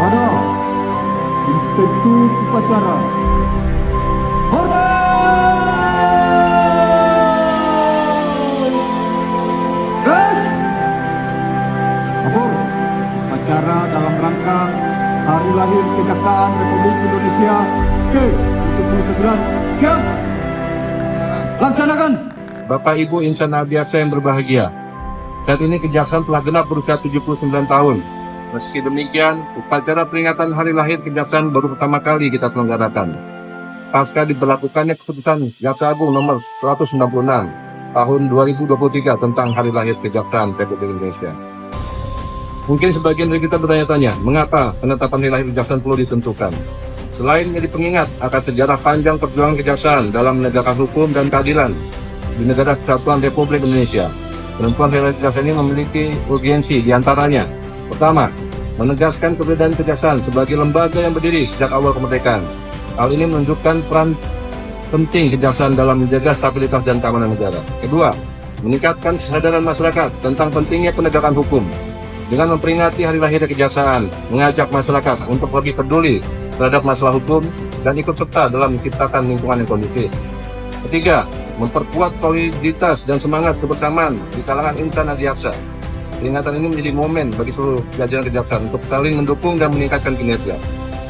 kepada Inspektur Upacara. Hormat! Lapor upacara dalam rangka Hari Lahir Kejaksaan Republik Indonesia ke-79. Siap! Laksanakan! Bapak Ibu insan abiasa yang berbahagia, saat ini Kejaksaan telah genap berusia 79 tahun. Meski demikian, upacara peringatan Hari Lahir Kejaksaan baru pertama kali kita selenggarakan. Pasca diberlakukannya keputusan Jaksa Agung nomor 196 tahun 2023 tentang Hari Lahir Kejaksaan Republik Indonesia. Mungkin sebagian dari kita bertanya-tanya, mengapa penetapan Hari Lahir Kejaksaan perlu ditentukan? Selain menjadi pengingat akan sejarah panjang perjuangan Kejaksaan dalam menegakkan hukum dan keadilan di negara Kesatuan Republik Indonesia, penentuan Hari Lahir Kejaksaan ini memiliki urgensi diantaranya. Pertama, menegaskan keberadaan Kejaksaan sebagai lembaga yang berdiri sejak awal kemerdekaan. Hal ini menunjukkan peran penting Kejaksaan dalam menjaga stabilitas dan keamanan negara. Kedua, meningkatkan kesadaran masyarakat tentang pentingnya penegakan hukum. Dengan memperingati Hari Lahir Kejaksaan, mengajak masyarakat untuk lebih peduli terhadap masalah hukum dan ikut serta dalam menciptakan lingkungan yang kondusif. Ketiga, memperkuat soliditas dan semangat kebersamaan di kalangan insan adiaksa. Peringatan ini menjadi momen bagi seluruh jajaran Kejaksaan untuk saling mendukung dan meningkatkan kinerja.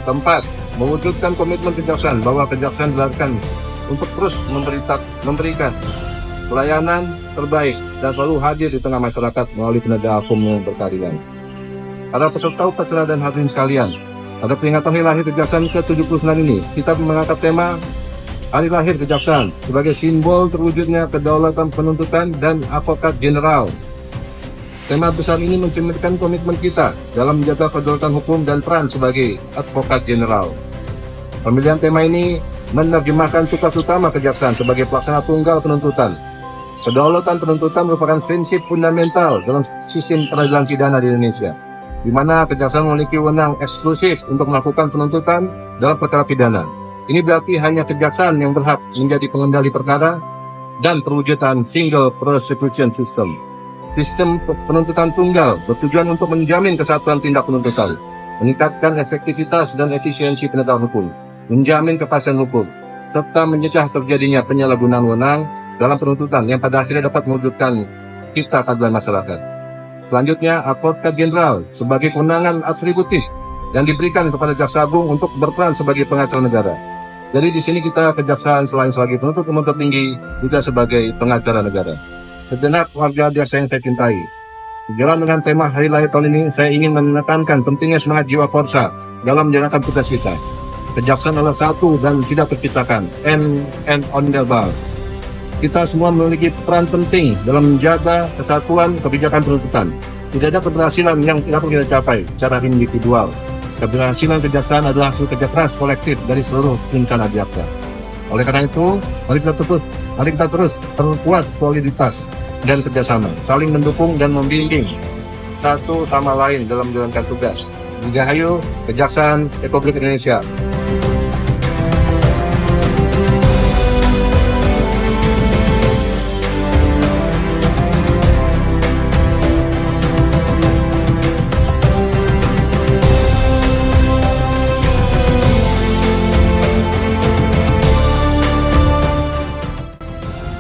Keempat, mewujudkan komitmen Kejaksaan bahwa Kejaksaan dilakukan untuk terus memberikan pelayanan terbaik dan selalu hadir di tengah masyarakat melalui penegak hukum yang berkeadilan. Para peserta upacara dan hadirin sekalian, pada peringatan Hari Lahir Kejaksaan ke-79 ini, kita mengangkat tema Hari Lahir Kejaksaan sebagai simbol terwujudnya kedaulatan penuntutan dan advokat jenderal. Tema besar ini mencerminkan komitmen kita dalam menjaga kedaulatan hukum dan peran sebagai advokat jenderal. Pemilihan tema ini menerjemahkan tugas utama Kejaksaan sebagai pelaksana tunggal penuntutan. Kedaulatan penuntutan merupakan prinsip fundamental dalam sistem peradilan pidana di Indonesia, di mana Kejaksaan memiliki wewenang eksklusif untuk melakukan penuntutan dalam perkara pidana. Ini berarti hanya Kejaksaan yang berhak menjadi pengendali perkara dan perwujudan single prosecution system. Sistem penuntutan tunggal bertujuan untuk menjamin kesatuan tindak penuntutan, meningkatkan efektivitas dan efisiensi penegakan hukum, menjamin kepastian hukum, serta mencegah terjadinya penyalahgunaan wewenang dalam penuntutan yang pada akhirnya dapat mewujudkan cipta keadilan masyarakat. Selanjutnya, advokat jenderal sebagai kewenangan atributif yang diberikan kepada Jaksa Agung untuk berperan sebagai pengacara negara. Jadi di sini kita Kejaksaan selain sebagai penuntut umum tertinggi juga sebagai pengacara negara. Segenap warga biasa yang saya cintai, sejalan dengan tema Hari Lahir tahun ini, saya ingin menekankan pentingnya semangat jiwa korsa dalam menjalankan tugas kita. Kejaksaan adalah satu dan tidak terpisahkan, and undeniable. Kita semua memiliki peran penting dalam menjaga kesatuan kebijakan penuntutan. Tidak ada keberhasilan yang tidak perlu kita capai secara individual. Keberhasilan Kejaksaan adalah hasil kerja keras kolektif dari seluruh insan adiaksa. Oleh karena itu, mari kita terus perkuat soliditas dan kerjasama, saling mendukung dan membimbing satu sama lain dalam menjalankan tugas. Dirgahayu Kejaksaan Republik Indonesia.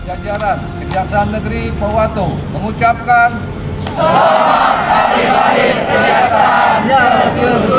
Jajaran Kejaksaan Negeri Pohuwato mengucapkan Selamat Hari Lahir Kejaksaan yang ke-79.